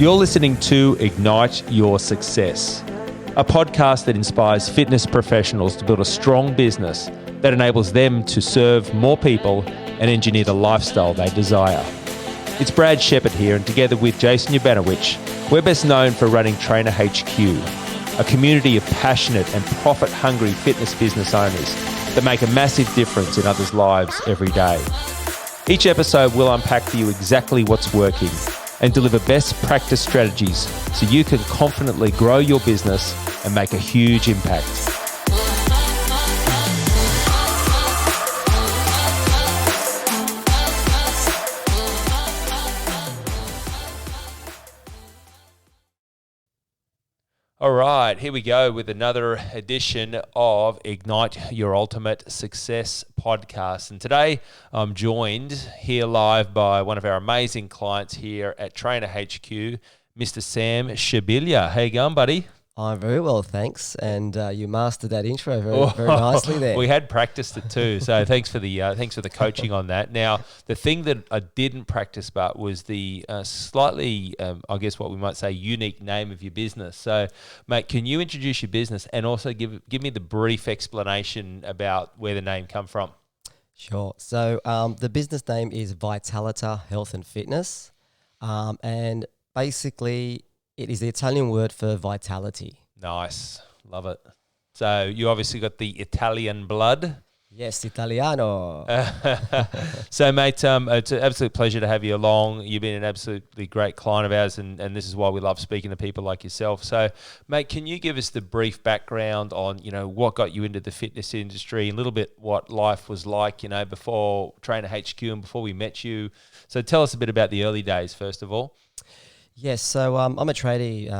You're listening to Ignite Your Success, a podcast that inspires fitness professionals to build a strong business that enables them to serve more people and engineer the lifestyle they desire. It's Brad Sheppard here, and together with Jason Ubanowicz, we're best known for running Trainer HQ, a community of passionate and profit-hungry fitness business owners that make a massive difference in others' lives every day. Each episode will unpack for you exactly what's working and deliver best practice strategies so you can confidently grow your business and make a huge impact. All right, here we go with another edition of Ignite Your Ultimate Success podcast. And today I'm joined here live by one of our amazing clients here at Trainer HQ, Mr. Sam Scibilia. How you going, buddy? I'm very well, thanks. And you mastered that intro very nicely there. We had practiced it too, so thanks for the coaching on that. Now, the thing that I didn't practice but was the slightly, I guess what we might say, unique name of your business. So, mate, can you introduce your business and also give me the brief explanation about where the name come from? Sure. So the business name is Vitalita Health and Fitness, and basically it is the Italian word for vitality. Nice. Love it. So you obviously got the Italian blood. Yes, Italiano. So, mate, it's an absolute pleasure to have you along. You've been an absolutely great client of ours, and this is why we love speaking to people like yourself. So, mate, can you give us the brief background on, what got you into the fitness industry, a little bit what life was like, before Trainer HQ and before we met you? So tell us a bit about the early days, first of all. Yes, so I'm a tradie,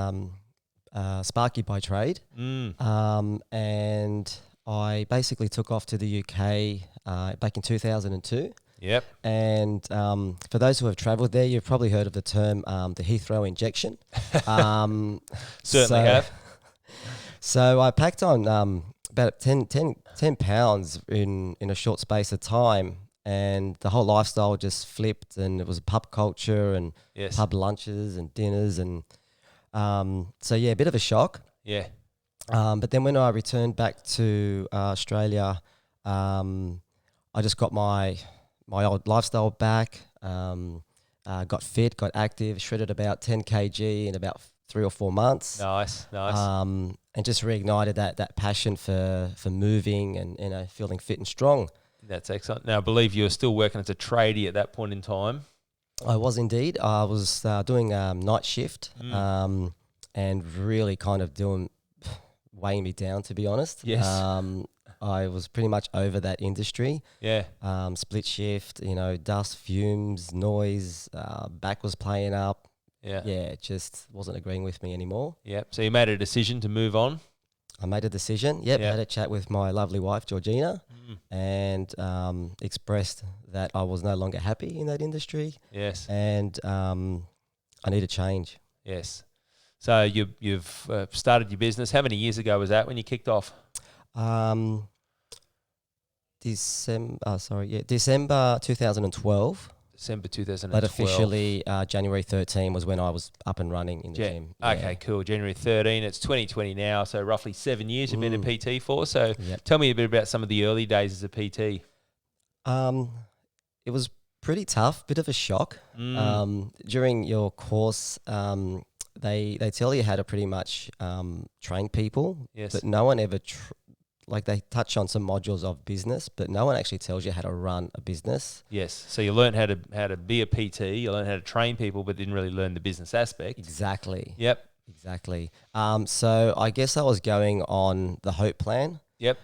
Sparky by trade, and I basically took off to the UK back in 2002. Yep. And for those who have travelled there, you've probably heard of the term the Heathrow injection. Certainly have. So I packed on about 10 pounds in a short space of time. And the whole lifestyle just flipped, and it was pub culture and pub lunches and dinners, and so a bit of a shock. Yeah. But then when I returned back to Australia, I just got my old lifestyle back. Got fit, got active, shredded about 10 kg in about 3 or 4 months. Nice. And just reignited that passion for moving and feeling fit and strong. That's excellent. Now, I believe you were still working as a tradie at that point in time. I was indeed. I was doing night shift and really kind of weighing me down, to be honest. Yes. I was pretty much over that industry. Yeah. Split shift, dust, fumes, noise, back was playing up. Yeah. Yeah, it just wasn't agreeing with me anymore. Yep. So you made a decision to move on? I made a decision. Yep. Had a chat with my lovely wife, Georgina, and expressed that I was no longer happy in that industry. Yes. And I need a change. Yes. So you've started your business. How many years ago was that when you kicked off? December 2012. December 2012. But officially, January 13 was when I was up and running in the gym. Okay, cool. January 13. It's 2020 now, so roughly 7 years you've been a PT for. So tell me a bit about some of the early days as a PT. It was pretty tough, bit of a shock. During your course, they tell you how to pretty much train people, but no one ever they touch on some modules of business, but no one actually tells you how to run a business. Yes. So you learn how to be a PT, you learn how to train people, but didn't really learn the business aspect. Exactly. Yep. Exactly. So I guess I was going on the hope plan. Yep.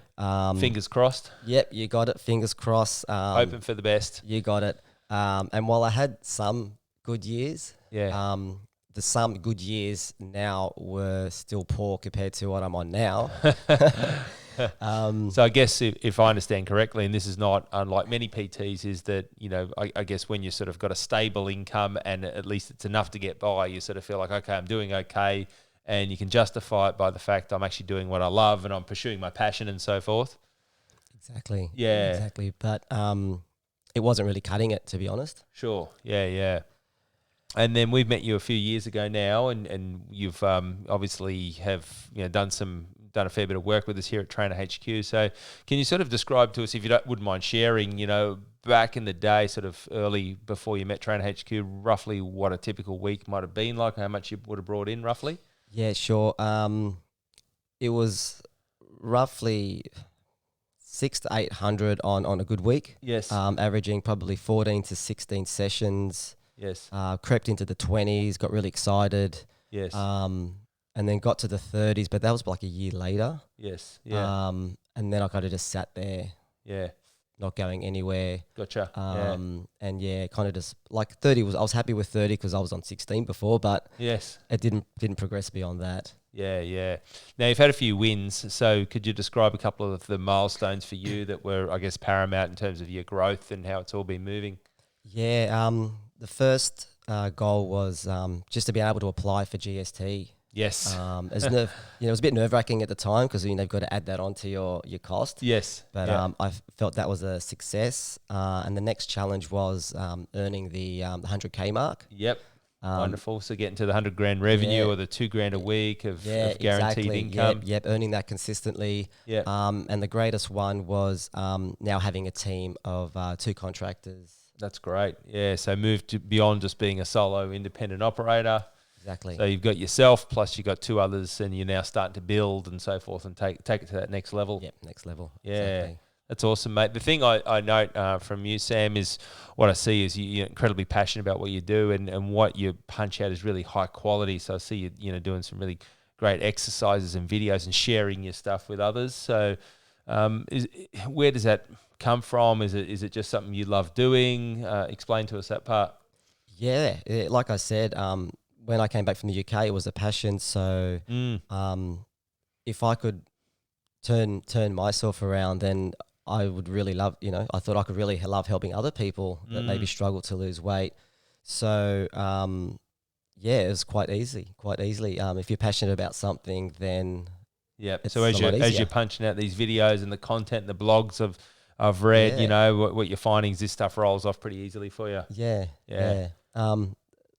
Fingers crossed. Yep, you got it. Fingers crossed. Hoping for the best. You got it. And while I had some good years, the some good years now were still poor compared to what I'm on now. So I guess if I understand correctly, and this is not unlike many PTs, is that, I guess when you sort of got a stable income and at least it's enough to get by, you sort of feel like, okay, I'm doing okay, and you can justify it by the fact I'm actually doing what I love and I'm pursuing my passion and so forth. Exactly. Yeah. Exactly. But it wasn't really cutting it, to be honest. Sure. Yeah, yeah. And then we've met you a few years ago now, and you've obviously have done a fair bit of work with us here at Trainer HQ. So can you sort of describe to us, if you wouldn't mind sharing, back in the day, sort of early before you met Trainer HQ, roughly what a typical week might have been like, how much you would have brought in roughly? Yeah, sure. It was roughly 600 to 800 on a good week. Yes. Averaging probably 14 to 16 sessions. Yes. Crept into the 20s, got really excited. Yes. And then got to the 30s, but that was like a year later. Yes. Yeah. And then I kind of just sat there. Yeah. Not going anywhere. Gotcha. And kind of just like 30 I was happy with 30 because I was on 16 before, but yes, it didn't progress beyond that. Yeah. Now you've had a few wins, so could you describe a couple of the milestones for you that were, I guess, paramount in terms of your growth and how it's all been moving? Yeah. The first goal was just to be able to apply for GST. Yes. It was a bit nerve-wracking at the time because you've got to add that onto your cost. Yes. But I felt that was a success. And the next challenge was earning the 100K mark. Yep. Wonderful. So getting to the 100 grand revenue or the $2,000 a week of guaranteed income. Yep. Earning that consistently. Yeah. And the greatest one was now having a team of 2 contractors. That's great. Yeah. So moved to beyond just being a solo independent operator. Exactly. So you've got yourself, plus you've got 2 others, and you're now starting to build and so forth and take it to that next level. Yep, next level. Yeah, exactly. That's awesome, mate. The thing I note from you, Sam, is what I see is you're incredibly passionate about what you do, and what you punch out is really high quality. So I see you doing some really great exercises and videos and sharing your stuff with others. So where does that come from? Is it just something you love doing? Explain to us that part. Yeah, like I said, when I came back from the UK, it was a passion. So if I could turn myself around, then I would really love, I thought I could really love helping other people that maybe struggle to lose weight. So, it was quite easily. If you're passionate about something, then so as you're punching out these videos and the content, the blogs I've read, what you're finding is this stuff rolls off pretty easily for you. Yeah.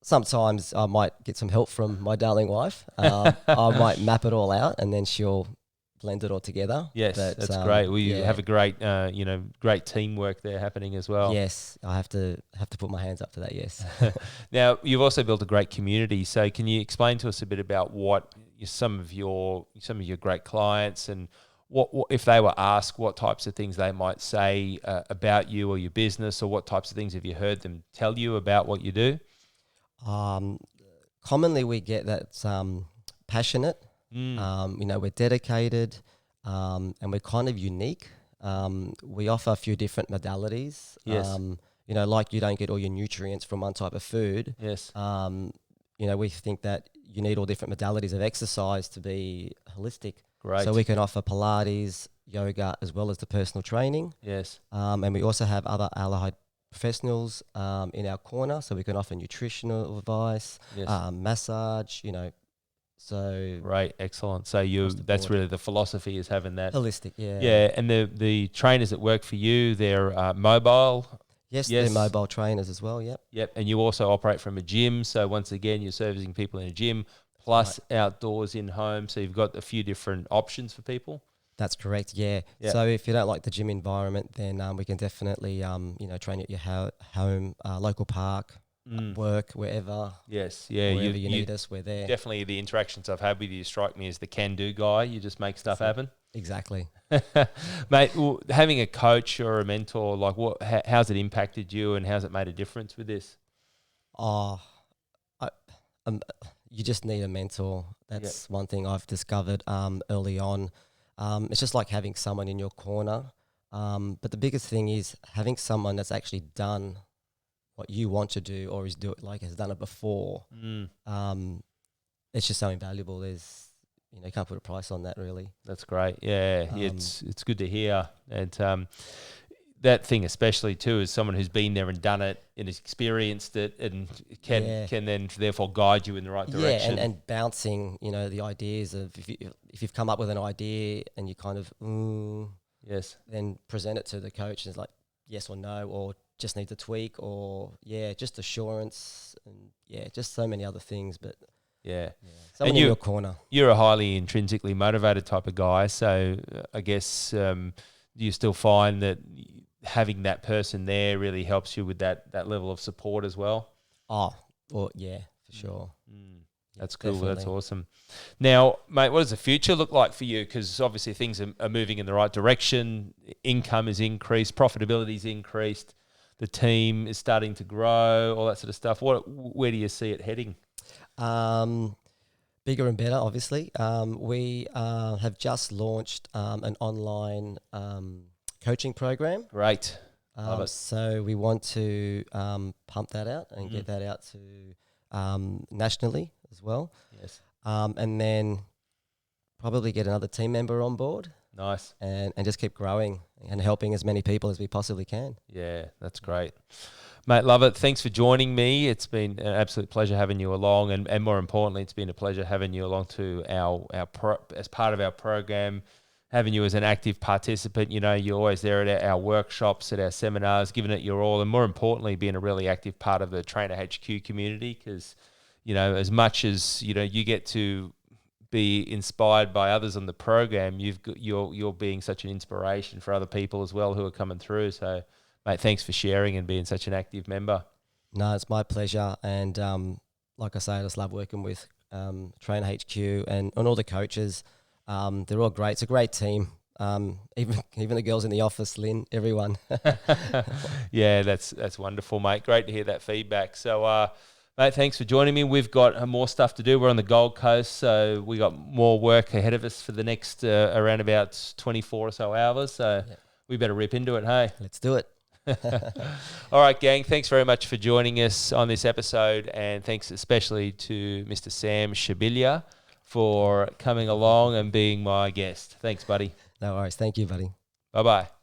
Sometimes I might get some help from my darling wife. I might map it all out, and then she'll blend it all together. Yes, that's great. Well, you have a great, great teamwork there happening as well. Yes, I have to put my hands up to that. Yes. Now, you've also built a great community. So, can you explain to us a bit about what some of your great clients and what if they were asked, what types of things they might say about you or your business, or what types of things have you heard them tell you about what you do? Commonly we get that passionate, we're dedicated, and we're kind of unique. We offer a few different modalities. Yes. Like you don't get all your nutrients from one type of food. Yes. We think that you need all different modalities of exercise to be holistic. Great. So we can offer Pilates, yoga, as well as the personal training. Yes. And we also have other allied professionals in our corner, so we can offer nutritional advice, massage, so right, excellent. So that's really the philosophy, is having that holistic, and the trainers that work for you, they're mobile. Yes, they're mobile trainers as well. Yep. And you also operate from a gym, so once again you're servicing people in a gym plus outdoors in home, so you've got a few different options for people. That's correct, yeah. So if you don't like the gym environment, then we can definitely, train at your home, local park, work, wherever. Yes, yeah. Wherever you need us, we're there. Definitely the interactions I've had with you strike me as the can-do guy. You just make stuff happen. Exactly. Mate, having a coach or a mentor, like how's it impacted you, and how's it made a difference with this? You just need a mentor. That's one thing I've discovered early on. It's just like having someone in your corner. But the biggest thing is having someone that's actually done what you want to do, or has done it before. It's just so invaluable. You can't put a price on that, really. That's great. Yeah, it's good to hear. And that thing especially too is someone who's been there and done it and has experienced it and can then therefore guide you in the right direction. Yeah, and bouncing, the ideas of if you've come up with an idea and you kind of yes, then present it to the coach and it's like yes or no, or just need to tweak, or just assurance, and just so many other things. But someone in your corner. You're a highly intrinsically motivated type of guy, so I guess do you still find that having that person there really helps you with that level of support as well? Oh, well, yeah, for sure. That's cool. Definitely. That's awesome. Now, mate, what does the future look like for you? Because obviously things are moving in the right direction. Income is increased, profitability is increased, the team is starting to grow, all that sort of stuff. Where do you see it heading? Bigger and better, obviously. We have just launched an online coaching program. Great. Love it. So we want to pump that out and get that out to nationally as well. Yes. And then probably get another team member on board. Nice. And just keep growing and helping as many people as we possibly can. Yeah, that's great. Mate, love it. Thanks for joining me. It's been an absolute pleasure having you along, and more importantly, it's been a pleasure having you along to as part of our program, having you as an active participant. You know, you're always there at our workshops, at our seminars, giving it your all, and more importantly, being a really active part of the Trainer HQ community, because, you know, as much as, you know, you get to be inspired by others on the program, you're being such an inspiration for other people as well who are coming through. So, mate, thanks for sharing and being such an active member. No, it's my pleasure. And like I say, I just love working with Trainer HQ and all the coaches. They're all great. It's a great team. Even the girls in the office, Lynn, everyone. Yeah, that's wonderful, mate. Great to hear that feedback. So, mate, thanks for joining me. We've got more stuff to do. We're on the Gold Coast, so we got more work ahead of us for the next around about 24 or so hours. So we better rip into it, hey? Let's do it. All right, gang, thanks very much for joining us on this episode, and thanks especially to Mr. Sam Scibilia for coming along and being my guest. Thanks, buddy. No worries. Thank you, buddy. Bye-bye.